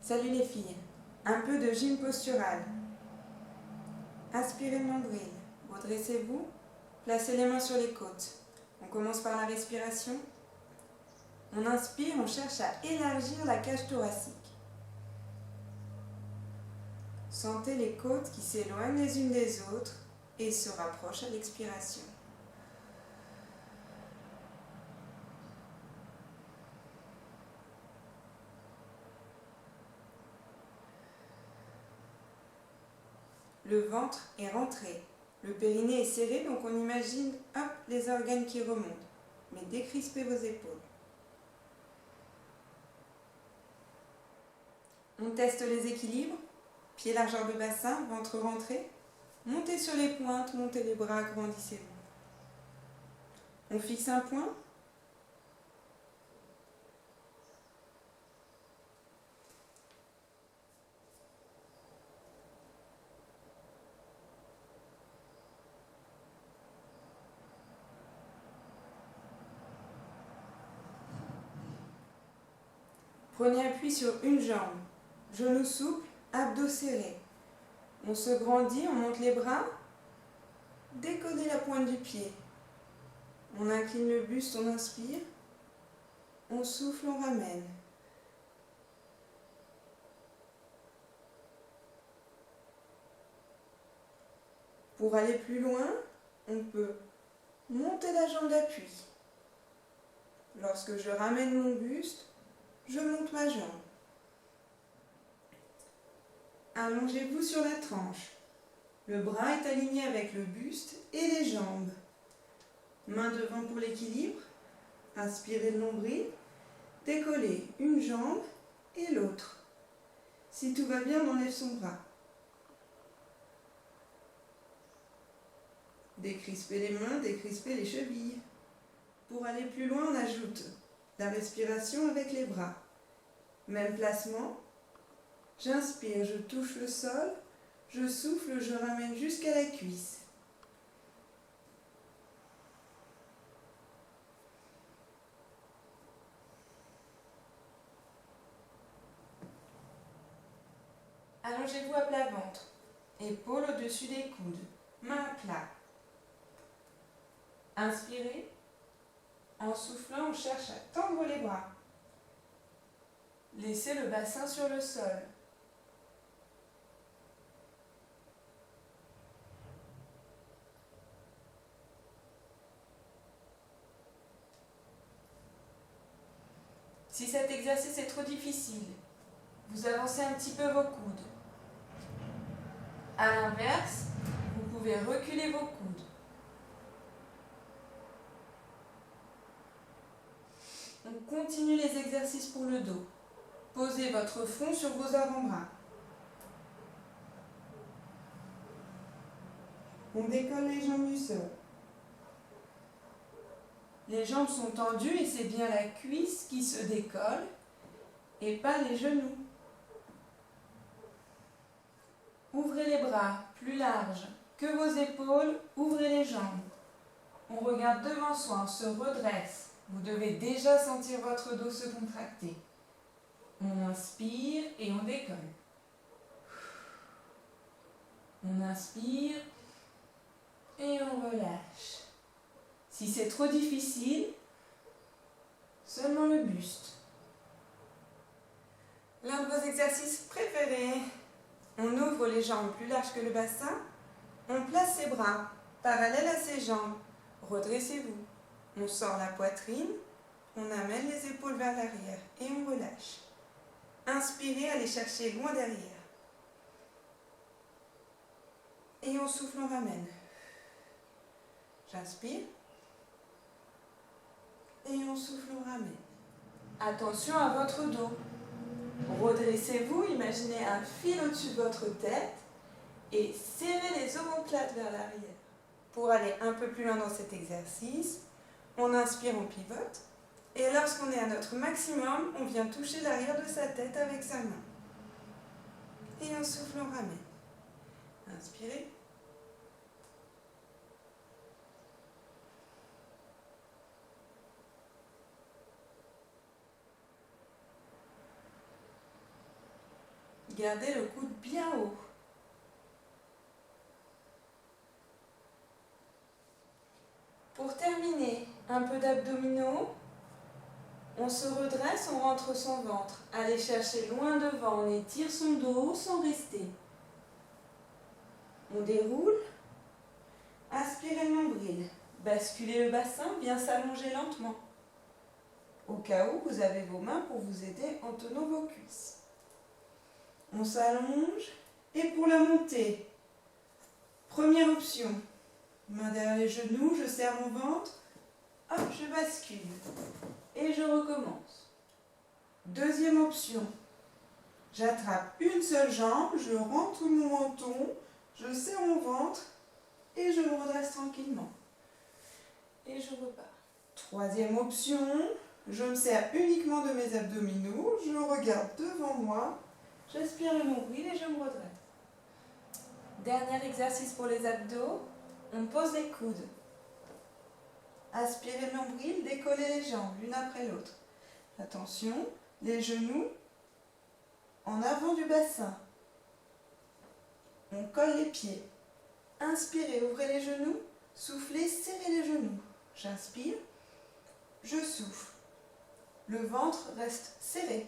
Salut les filles, un peu de gym postural. Inspirez le nombril, redressez-vous, placez les mains sur les côtes. On commence par la respiration. On inspire, on cherche à élargir la cage thoracique. Sentez les côtes qui s'éloignent les unes des autres et se rapprochent à l'expiration. Le ventre est rentré, le périnée est serré, donc on imagine les organes qui remontent. Mais décrispez vos épaules. On teste les équilibres, pieds largeur de bassin, ventre rentré. Montez sur les pointes, montez les bras, agrandissez-vous. On fixe un point. Prenez appui sur une jambe, genou souple, abdos serrés. On se grandit, on monte les bras, décollez la pointe du pied. On incline le buste, on inspire, on souffle, on ramène. Pour aller plus loin, on peut monter la jambe d'appui. Lorsque je ramène mon buste, je monte ma jambe. Allongez-vous sur la tranche. Le bras est aligné avec le buste et les jambes. Main devant pour l'équilibre. Inspirez le nombril. Décollez une jambe et l'autre. Si tout va bien, on enlève son bras. Décrispez les mains, décrispez les chevilles. Pour aller plus loin, on ajoute la respiration avec les bras. Même placement. J'inspire, je touche le sol. Je souffle, je ramène jusqu'à la cuisse. Allongez-vous à plat ventre. Épaules au-dessus des coudes. Mains à plat. Inspirez. En soufflant, on cherche à tendre les bras. Laissez le bassin sur le sol. Si cet exercice est trop difficile, vous avancez un petit peu vos coudes. À l'inverse, vous pouvez reculer vos coudes. On continue les exercices pour le dos. Posez votre front sur vos avant-bras. On décolle les jambes du sol. Les jambes sont tendues et c'est bien la cuisse qui se décolle et pas les genoux. Ouvrez les bras plus larges que vos épaules, ouvrez les jambes. On regarde devant soi, on se redresse. Vous devez déjà sentir votre dos se contracter. On inspire et on décolle. On inspire et on relâche. Si c'est trop difficile, seulement le buste. L'un de vos exercices préférés. On ouvre les jambes plus larges que le bassin. On place ses bras parallèles à ses jambes. Redressez-vous. On sort la poitrine. On amène les épaules vers l'arrière et on relâche. Inspirez, allez chercher loin derrière. Et on souffle, on ramène. J'inspire. Et on souffle, on ramène. Attention à votre dos. Redressez-vous, imaginez un fil au-dessus de votre tête et serrez les omoplates vers l'arrière. Pour aller un peu plus loin dans cet exercice, on inspire, on pivote. Et lorsqu'on est à notre maximum, on vient toucher l'arrière de sa tête avec sa main. Et on souffle, on ramène. Inspirez. Gardez le coude bien haut. Pour terminer, un peu d'abdominaux. On se redresse, on rentre son ventre. Allez chercher loin devant, on étire son dos sans rester. On déroule. Inspirez le nombril. Basculez le bassin, bien s'allonger lentement. Au cas où, vous avez vos mains pour vous aider en tenant vos cuisses. On s'allonge. Et pour la montée, première option. Main derrière les genoux, je serre mon ventre. Hop, je bascule. Et je recommence. Deuxième option. J'attrape une seule jambe, je rentre mon menton, je serre mon ventre et je me redresse tranquillement. Et je repars. Troisième option. Je me sers uniquement de mes abdominaux, je regarde devant moi, j'aspire le nombril et je me redresse. Dernier exercice pour les abdos, on pose les coudes. Aspirez le nombril, décollez les jambes l'une après l'autre. Attention, les genoux en avant du bassin. On colle les pieds. Inspirez, ouvrez les genoux, soufflez, serrez les genoux. J'inspire, je souffle. Le ventre reste serré.